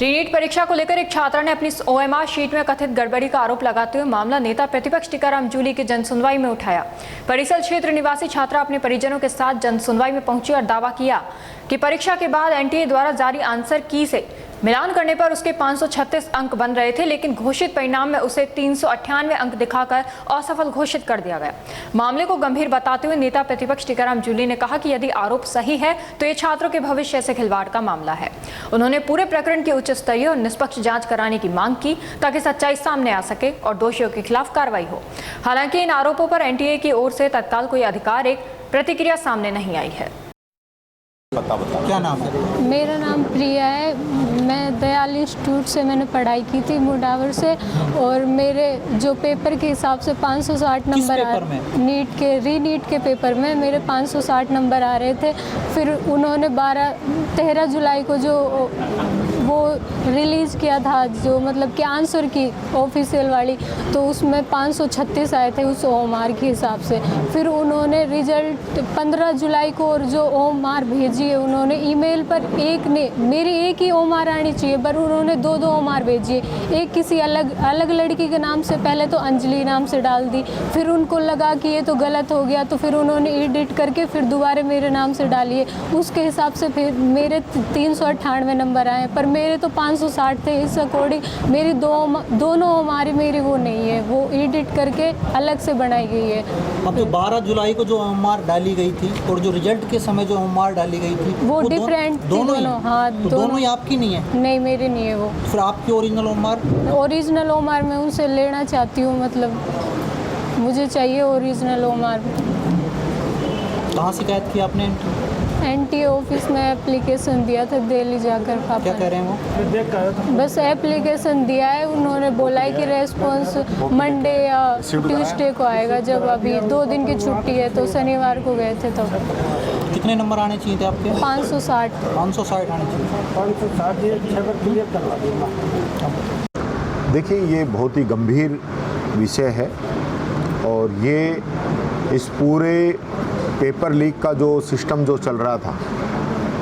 रीनीट परीक्षा को लेकर एक छात्रा ने अपनी ओएमआर शीट में कथित गड़बड़ी का आरोप लगाते हुए मामला नेता प्रतिपक्ष टीकाराम जूली की जनसुनवाई में उठाया। परिसर क्षेत्र निवासी छात्रा अपने परिजनों के साथ जनसुनवाई में पहुंची और दावा किया कि परीक्षा के बाद एनटीए द्वारा जारी आंसर की से मिलान करने पर उसके 536 अंक बन रहे थे, लेकिन घोषित परिणाम में उसे 398 अंक दिखाकर असफल घोषित कर दिया गया। मामले को गंभीर बताते हुए नेता प्रतिपक्ष टीकाराम जूली ने कहा कि यदि आरोप सही है तो ये छात्रों के भविष्य से खिलवाड़ का मामला है। उन्होंने पूरे प्रकरण की उच्च स्तरीय और निष्पक्ष जांच कराने की मांग की ताकि सच्चाई सामने आ सके और दोषियों के खिलाफ कार्रवाई हो। हालांकि इन आरोपों पर एनटीए की ओर से तत्काल कोई आधिकारिक प्रतिक्रिया सामने नहीं आई है। क्या नाम है? मेरा नाम प्रिया है। मैं दयाल इंस्टीट्यूट से मैंने पढ़ाई की थी मुडावर से, और मेरे जो पेपर के हिसाब से 560 नंबर आ रहे, नीट के रीनीट के पेपर में मेरे 560 नंबर आ रहे थे। फिर उन्होंने 13 जुलाई को जो वो रिलीज़ किया था, जो मतलब कि आंसर की ऑफिशियल वाली, तो उसमें 536 आए थे उस ओएमआर के हिसाब से। फिर उन्होंने रिजल्ट 15 जुलाई को और जो ओएमआर भेजी है उन्होंने ईमेल पर मेरी एक ही ओएमआर आनी चाहिए, पर उन्होंने दो ओएमआर भेजी है। एक किसी अलग लड़की के नाम से, पहले तो अंजलि नाम से डाल दी, फिर उनको लगा कि ये तो गलत हो गया, तो फिर उन्होंने एडिट करके फिर दोबारा मेरे नाम से डालिए। उसके हिसाब से फिर मेरे 398 नंबर आए, पर मेरे तो 560 थे। इस अकॉर्डिंग मेरी दोनों ओएमआर मेरी वो नहीं है, वो एडिट करके अलग से बनाई गई है। अब जो 12 जुलाई को जो ओएमआर डाली गई थी और जो रिजल्ट के समय जो ओएमआर डाली गई थी वो डिफरेंट दोनों हाँ, तो दोनों ही आपकी नहीं है? नहीं, मेरी नहीं है वो। फिर आपकी ओरिजिनल ओरिजिनल ओएमआर मैं उनसे लेना चाहती हूँ, मतलब मुझे चाहिए ओरिजिनल ओएमआर। कहाँ शिकायत की आपने? एनटीए ऑफिस में एप्लीकेशन दिया था दिल्ली जाकर। पापा क्या कह रहे हैं वो? बस एप्लीकेशन दिया है, उन्होंने बोला है कि रेस्पॉन्स मंडे या ट्यूसडे को आएगा। जब अभी 2 दिन की छुट्टी है तो शनिवार को गए थे। तो कितने नंबर आने चाहिए थे आपके? 560 आने चाहिए। 560। देखिए, ये बहुत ही गंभीर विषय है और ये इस पूरे पेपर लीक का जो सिस्टम जो चल रहा था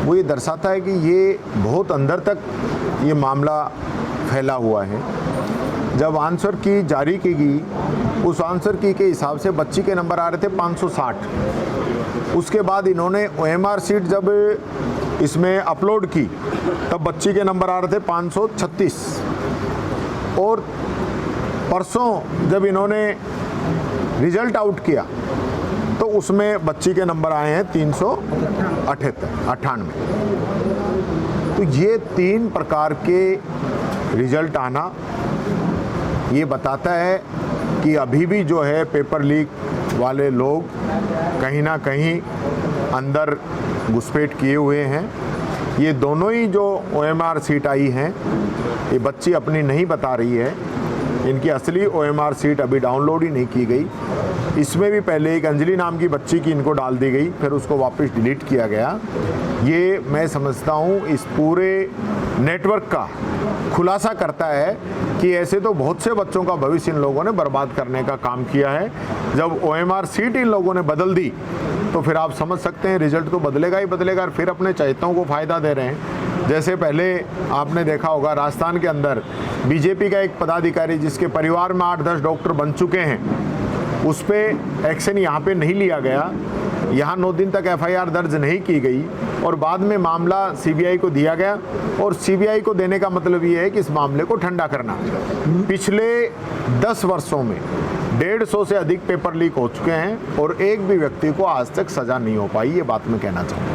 वो ये दर्शाता है कि ये बहुत अंदर तक ये मामला फैला हुआ है। जब आंसर की जारी की गई, उस आंसर की के हिसाब से बच्ची के नंबर आ रहे थे 560। उसके बाद इन्होंने ओएमआर शीट जब इसमें अपलोड की तब बच्ची के नंबर आ रहे थे 536, और परसों जब इन्होंने रिजल्ट आउट किया तो उसमें बच्ची के नंबर आए हैं 398। तो ये 3 प्रकार के रिजल्ट आना ये बताता है कि अभी भी जो है पेपर लीक वाले लोग कहीं ना कहीं अंदर घुसपैठ किए हुए हैं। ये दोनों ही जो ओएमआर सीट आई हैं, ये बच्ची अपनी नहीं बता रही है। इनकी असली ओएमआर सीट अभी डाउनलोड ही नहीं की गई। इसमें भी पहले एक अंजलि नाम की बच्ची की इनको डाल दी गई, फिर उसको वापस डिलीट किया गया। ये मैं समझता हूँ इस पूरे नेटवर्क का खुलासा करता है कि ऐसे तो बहुत से बच्चों का भविष्य इन लोगों ने बर्बाद करने का काम किया है। जब ओएमआर सीट इन लोगों ने बदल दी तो फिर आप समझ सकते हैं रिजल्ट तो बदलेगा ही बदलेगा, और फिर अपने चहेतों को फ़ायदा दे रहे हैं। जैसे पहले आपने देखा होगा राजस्थान के अंदर बीजेपी का एक पदाधिकारी जिसके परिवार में 8-10 डॉक्टर बन चुके हैं, उस पर एक्शन यहाँ पे नहीं लिया गया। यहाँ 9 दिन तक एफआईआर दर्ज नहीं की गई और बाद में मामला सीबीआई को दिया गया, और सीबीआई को देने का मतलब ये है कि इस मामले को ठंडा करना। पिछले 10 वर्षों में 150 से अधिक पेपर लीक हो चुके हैं और एक भी व्यक्ति को आज तक सज़ा नहीं हो पाई। ये बात मैं कहना चाहूँगा।